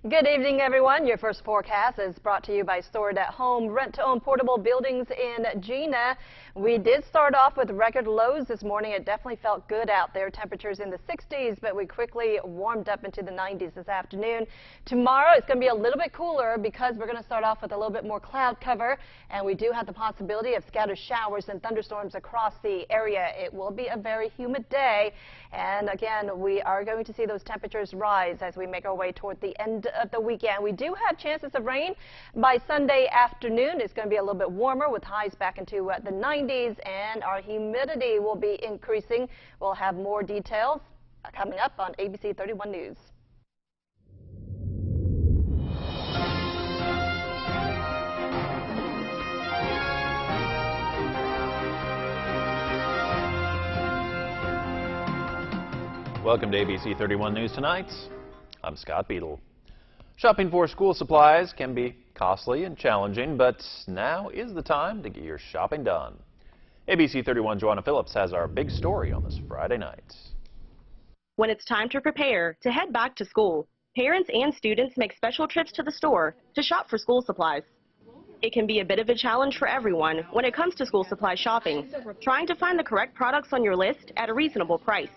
Good evening, everyone. Your first forecast is brought to you by Stored at Home, rent-to-own portable buildings in Gina. We did start off with record lows this morning. It definitely felt good out there. Temperatures in the 60s, but we quickly warmed up into the 90s this afternoon. Tomorrow it's going to be a little bit cooler because we're going to start off with a little bit more cloud cover, and we do have the possibility of scattered showers and thunderstorms across the area. It will be a very humid day, and again, we are going to see those temperatures rise as we make our way toward the end of the weekend. We do have chances of rain by Sunday afternoon. It's going to be a little bit warmer with highs back into the 90s, and our humidity will be increasing. We'll have more details coming up on ABC 31 News. Welcome to ABC 31 News Tonight. I'm Scott Beadle. Shopping for school supplies can be costly and challenging, but now is the time to get your shopping done. ABC 31 Joanna Phillips has our big story on this Friday night. When it's time to prepare to head back to school, parents and students make special trips to the store to shop for school supplies. It can be a bit of a challenge for everyone when it comes to school supply shopping, trying to find the correct products on your list at a reasonable price.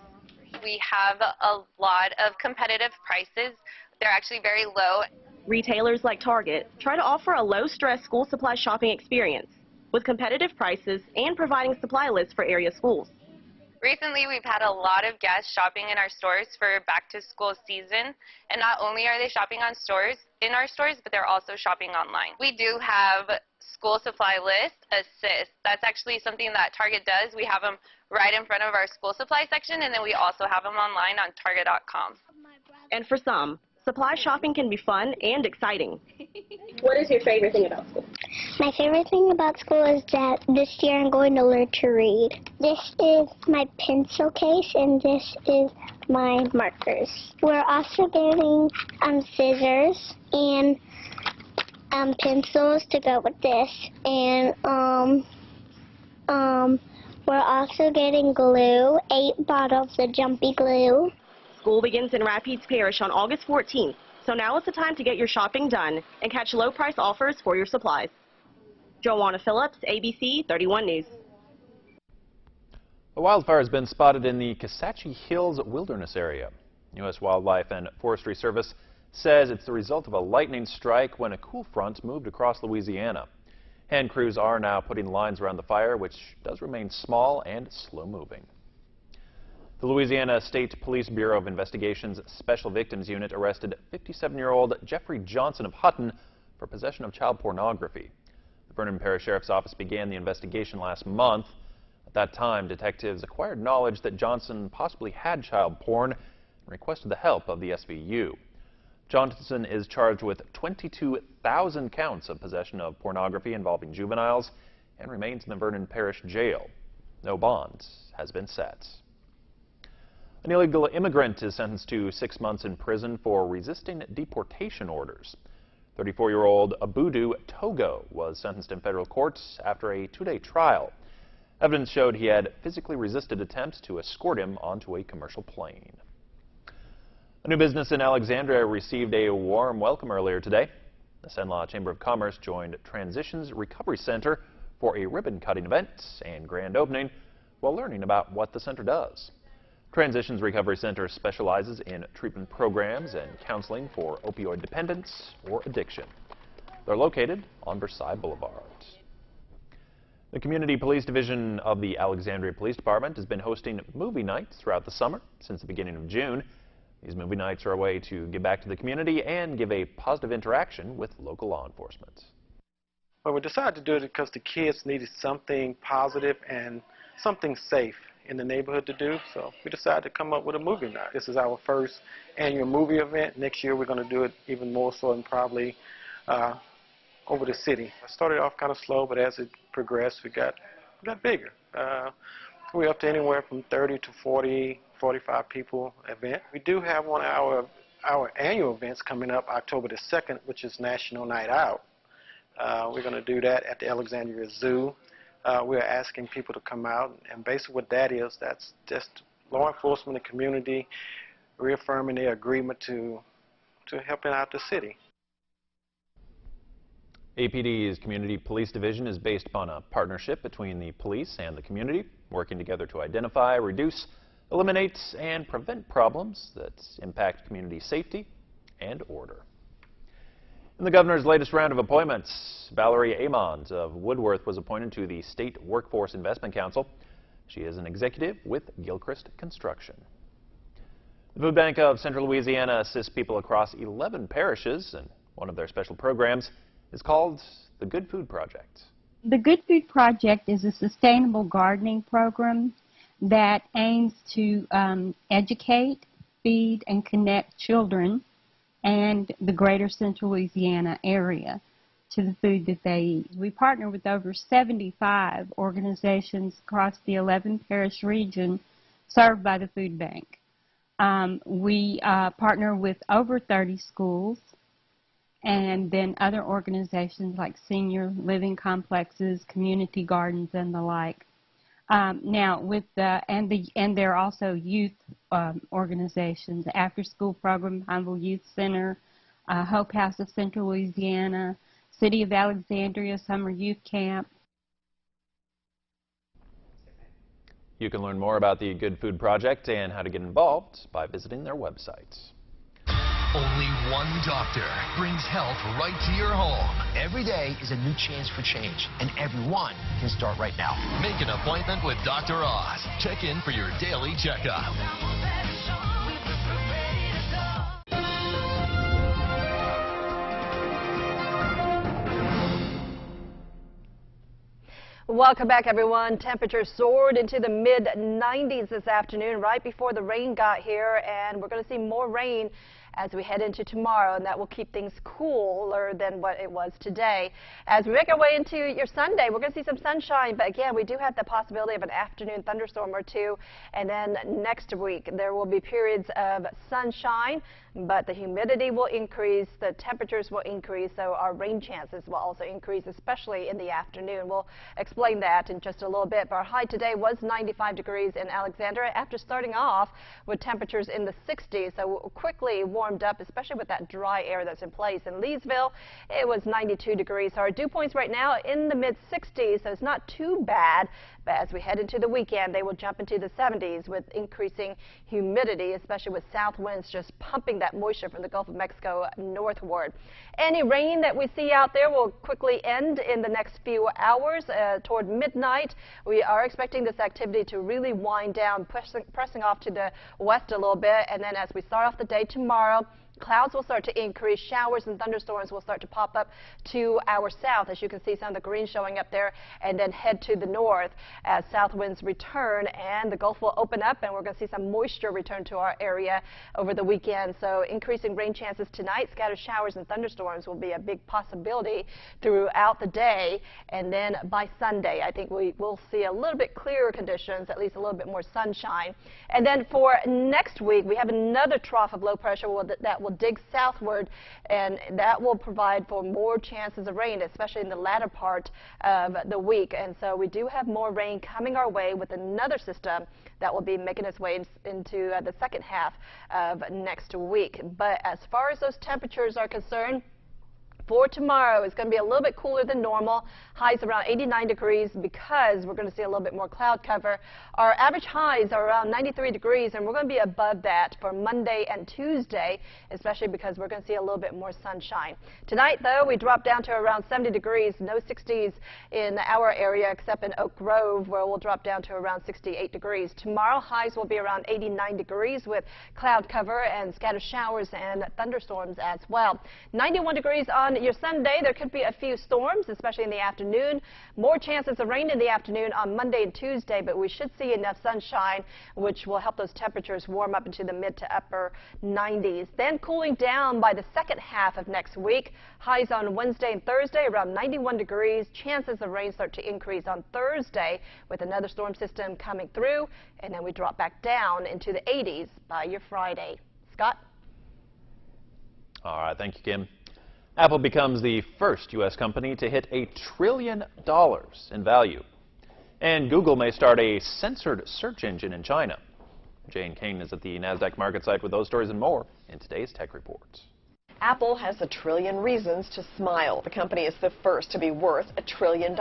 We have a lot of competitive prices. They're actually very low. Retailers like Target try to offer a low-stress school supply shopping experience with competitive prices and providing supply lists for area schools. Recently, we've had a lot of guests shopping in our stores for back-to-school season, and not only are they shopping in our stores, but they're also shopping online. We do have school supply list assist. That's actually something that Target does. We have them right in front of our school supply section, and then we also have them online on Target.com. And for some, supply shopping can be fun and exciting. What is your favorite thing about school? My favorite thing about school is that this year I'm going to learn to read. This is my pencil case and this is my markers. We're also getting scissors and pencils to go with this. And we're also getting glue, 8 bottles of jumpy glue. School begins in Rapides Parish on August 14th, so now is the time to get your shopping done and catch low-price offers for your supplies. Joanna Phillips, ABC 31 News. A wildfire has been spotted in the Kisatchie Hills Wilderness area. U.S. Wildlife and Forestry Service says it's the result of a lightning strike when a cool front moved across Louisiana. Hand crews are now putting lines around the fire, which does remain small and slow-moving. The Louisiana State Police Bureau of Investigation's Special Victims Unit arrested 57-year-old Jeffrey Johnson of Hutton for possession of child pornography. The Vernon Parish Sheriff's Office began the investigation last month. At that time, detectives acquired knowledge that Johnson possibly had child porn and requested the help of the SVU. Johnson is charged with 22,000 counts of possession of pornography involving juveniles and remains in the Vernon Parish Jail. No bond has been set. An illegal immigrant is sentenced to 6 months in prison for resisting deportation orders. 34-year-old Abudu Togo was sentenced in federal court after a 2-day trial. Evidence showed he had physically resisted attempts to escort him onto a commercial plane. A new business in Alexandria received a warm welcome earlier today. The Cenla Chamber of Commerce joined Transitions Recovery Center for a ribbon-cutting event and grand opening while learning about what the center does. Transitions Recovery Center specializes in treatment programs and counseling for opioid dependence or addiction. They're located on Versailles Boulevard. The Community Police Division of the Alexandria Police Department has been hosting movie nights throughout the summer since the beginning of June. These movie nights are a way to give back to the community and give a positive interaction with local law enforcement. Well, we decided to do it because the kids needed something positive and something safe in the neighborhood to do, so we decided to come up with a movie night. This is our first annual movie event. Next year we're going to do it even more so and probably over the city. It started off kind of slow, but as it progressed, we got bigger. We're up to anywhere from 30 to 40, 45 people event. We do have one of our annual events coming up October the 2nd, which is National Night Out. We're going to do that at the Alexandria Zoo. We're asking people to come out, and basically what that is, that's just law enforcement and community reaffirming their agreement to to helping out the city. APD's Community Police Division is based upon a partnership between the police and the community, working together to identify, reduce, eliminate, and prevent problems that impact community safety and order. In the governor's latest round of appointments, Valerie Amons of Woodworth was appointed to the State Workforce Investment Council. She is an executive with Gilchrist Construction. The Food Bank of Central Louisiana assists people across 11 parishes, and one of their special programs is called the Good Food Project. The Good Food Project is a sustainable gardening program that aims to educate, feed, and connect children and the greater Central Louisiana area to the food that they eat. We partner with over 75 organizations across the 11 parish region served by the Food Bank. We partner with over 30 schools, and then other organizations like senior living complexes, community gardens, and the like. Now, with and there are also youth organizations, After School Program, Pineville Youth Center, Hope House of Central Louisiana, City of Alexandria Summer Youth Camp. You can learn more about the Good Food Project and how to get involved by visiting their website. Only one doctor brings health right to your home. Every day is a new chance for change, and everyone can start right now. Make an appointment with Dr. Oz. Check in for your daily checkup. Welcome back, everyone. Temperatures soared into the mid-90s this afternoon right before the rain got here, and we're going to see more rain as we head into tomorrow, and that will keep things cooler than what it was today. As we make our way into your Sunday, we're going to see some sunshine, but again, we do have the possibility of an afternoon thunderstorm or two, and then next week there will be periods of sunshine, but the humidity will increase, the temperatures will increase, so our rain chances will also increase, especially in the afternoon. We'll explain that in just a little bit, but our high today was 95 degrees in Alexandria after starting off with temperatures in the 60s, so quickly warmed up, especially with that dry air that's in place. In Leesville, it was 92 degrees. So our dew points right now in the mid-60s, so it's not too bad. But as we head into the weekend, they will jump into the 70s with increasing humidity, especially with south winds just pumping that moisture from the Gulf of Mexico northward. Any rain that we see out there will quickly end in the next few hours. Toward midnight, we are expecting this activity to really wind down, pressing off to the west a little bit. And then as we start off the day tomorrow, clouds will start to increase. Showers and thunderstorms will start to pop up to our south, as you can see some of the green showing up there, and then head to the north as south winds return and the Gulf will open up, and we're going to see some moisture return to our area over the weekend. So increasing rain chances tonight. Scattered showers and thunderstorms will be a big possibility throughout the day, and then by Sunday I think we will see a little bit clearer conditions, at least a little bit more sunshine. And then for next week, we have another trough of low pressure that will dig southward, and that will provide for more chances of rain, especially in the latter part of the week. And so we do have more rain coming our way with another system that will be making its way into the second half of next week. But as far as those temperatures are concerned, for tomorrow, it's going to be a little bit cooler than normal. Highs around 89 degrees because we're going to see a little bit more cloud cover. Our average highs are around 93 degrees, and we're going to be above that for Monday and Tuesday, especially because we're going to see a little bit more sunshine. Tonight, though, we drop down to around 70 degrees, no 60s in our area except in Oak Grove, where we'll drop down to around 68 degrees. Tomorrow, highs will be around 89 degrees with cloud cover and scattered showers and thunderstorms as well. 91 degrees on your Sunday. There could be a few storms, especially in the afternoon. More chances of rain in the afternoon on Monday and Tuesday, but we should see enough sunshine, which will help those temperatures warm up into the mid to upper 90s. Then cooling down by the second half of next week. Highs on Wednesday and Thursday around 91 degrees. Chances of rain start to increase on Thursday with another storm system coming through, and then we drop back down into the 80s by your Friday. Scott? All right, thank you, Kim. Apple becomes the first U.S. company to hit $1 trillion in value. And Google may start a censored search engine in China. Jane Kane is at the NASDAQ market site with those stories and more in today's Tech Reports. Apple has $1 trillion reasons to smile. The company is the first to be worth $1 trillion.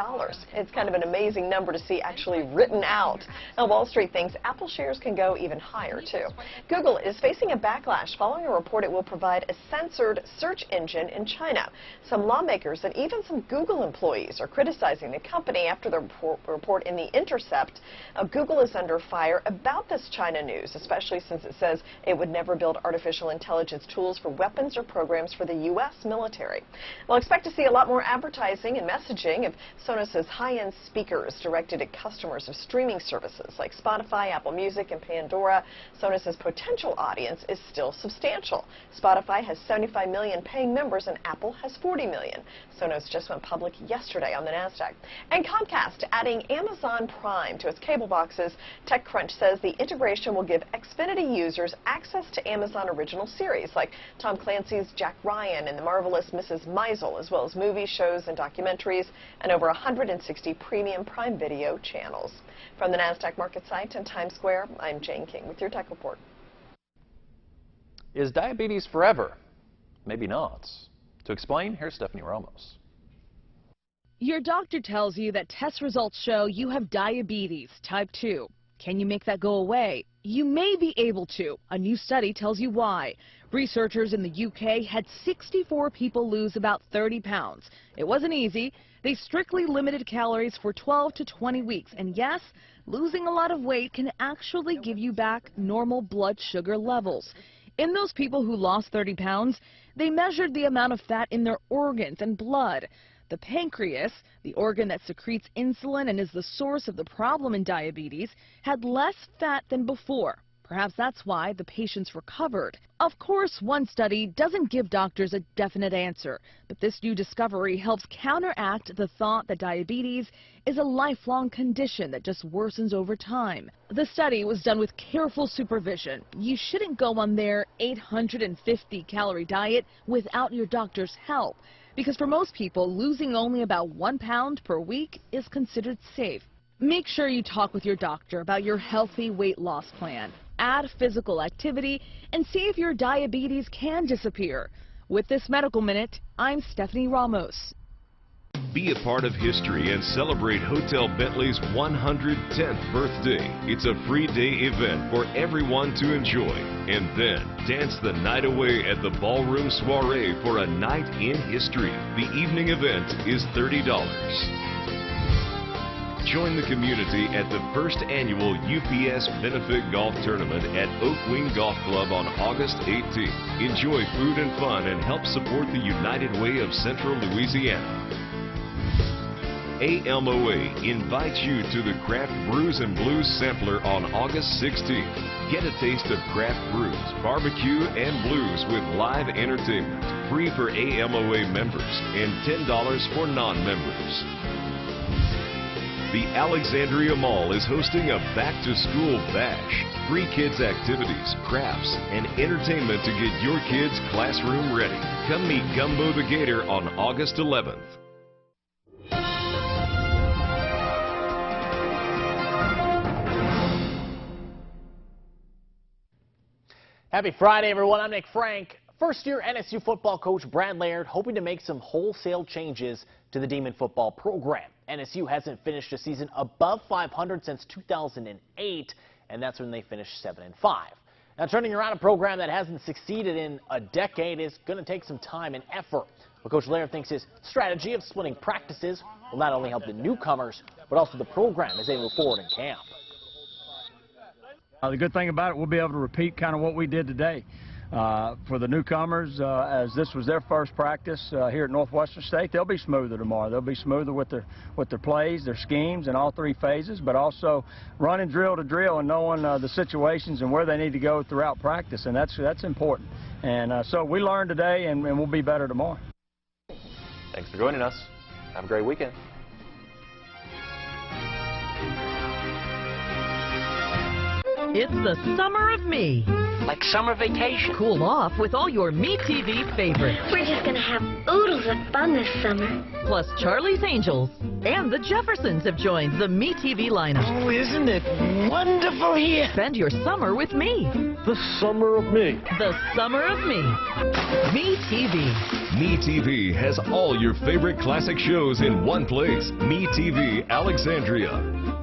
It's kind of an amazing number to see actually written out. Now, Wall Street thinks Apple shares can go even higher, too. Google is facing a backlash following a report it will provide a censored search engine in China. Some lawmakers and even some Google employees are criticizing the company after the report in The Intercept. Google is under fire about this China news, especially since it says it would never build artificial intelligence tools for weapons or programs for the U.S. military. We'll expect to see a lot more advertising and messaging of Sonos's high-end speakers directed at customers of streaming services like Spotify, Apple Music, and Pandora. Sonos's potential audience is still substantial. Spotify has 75 million paying members and Apple has 40 million. Sonos just went public yesterday on the NASDAQ. And Comcast adding Amazon Prime to its cable boxes. TechCrunch says the integration will give Xfinity users access to Amazon original series like Tom Clancy's Jack Ryan and the marvelous Mrs. Maisel, as well as movies, shows, and documentaries, and over 160 premium Prime Video channels. From the NASDAQ market site in Times Square, I'm Jane King with your Tech Report. Is diabetes forever? Maybe not. To explain, here's Stephanie Ramos. Your doctor tells you that test results show you have diabetes type 2. Can you make that go away? You may be able to. A new study tells you why. Researchers in the UK had 64 people lose about 30 pounds. It wasn't easy. They strictly limited calories for 12 to 20 weeks. And yes, losing a lot of weight can actually give you back normal blood sugar levels. In those people who lost 30 pounds, they measured the amount of fat in their organs and blood. The pancreas, the organ that secretes insulin and is the source of the problem in diabetes, had less fat than before. Perhaps that's why the patients recovered. Of course, one study doesn't give doctors a definite answer, but this new discovery helps counteract the thought that diabetes is a lifelong condition that just worsens over time. The study was done with careful supervision. You shouldn't go on their 850-calorie diet without your doctor's help, because for most people, losing only about 1 pound per week is considered safe. Make sure you talk with your doctor about your healthy weight loss plan. Add physical activity and see if your diabetes can disappear. With this Medical Minute, I'm Stephanie Ramos. Be a part of history and celebrate Hotel Bentley's 110th birthday. It's a free day event for everyone to enjoy. And then dance the night away at the Ballroom Soiree for a night in history. The evening event is $30. Join the community at the first annual UPS Benefit Golf Tournament at Oak Wing Golf Club on August 18th. Enjoy food and fun and help support the United Way of Central Louisiana. AMOA invites you to the Craft Brews and Blues Sampler on August 16th. Get a taste of craft brews, barbecue, and blues with live entertainment. Free for AMOA members and $10 for non-members. The Alexandria Mall is hosting a back-to-school bash. Free kids activities, crafts, and entertainment to get your kids classroom ready. Come meet Gumbo the Gator on August 11th. Happy Friday, everyone. I'm Nick Frank. First-year NSU football coach Brad Laird hoping to make some wholesale changes to the Demon football program. NSU hasn't finished a season above 500 since 2008, and that's when they finished 7-5. Now, turning around a program that hasn't succeeded in a decade is going to take some time and effort. But Coach Laird thinks his strategy of splitting practices will not only help the newcomers, but also the program as they move forward in camp. The good thing about it, we'll be able to repeat kind of what we did today. For the newcomers, as this was their first practice here at Northwestern State, they'll be smoother tomorrow. They'll be smoother with their plays, their schemes in all three phases, but also running drill to drill and knowing the situations and where they need to go throughout practice, and that's important. And so we learned today, and we'll be better tomorrow. Thanks for joining us. Have a great weekend. It's the summer of me. Like summer vacation. Cool off with all your MeTV favorites. We're just gonna have oodles of fun this summer. Plus Charlie's Angels. And the Jeffersons have joined the Me TV lineup. Oh, isn't it wonderful here? Spend your summer with me. The summer of me. The summer of me. Me TV. Me TV has all your favorite classic shows in one place. Me TV Alexandria.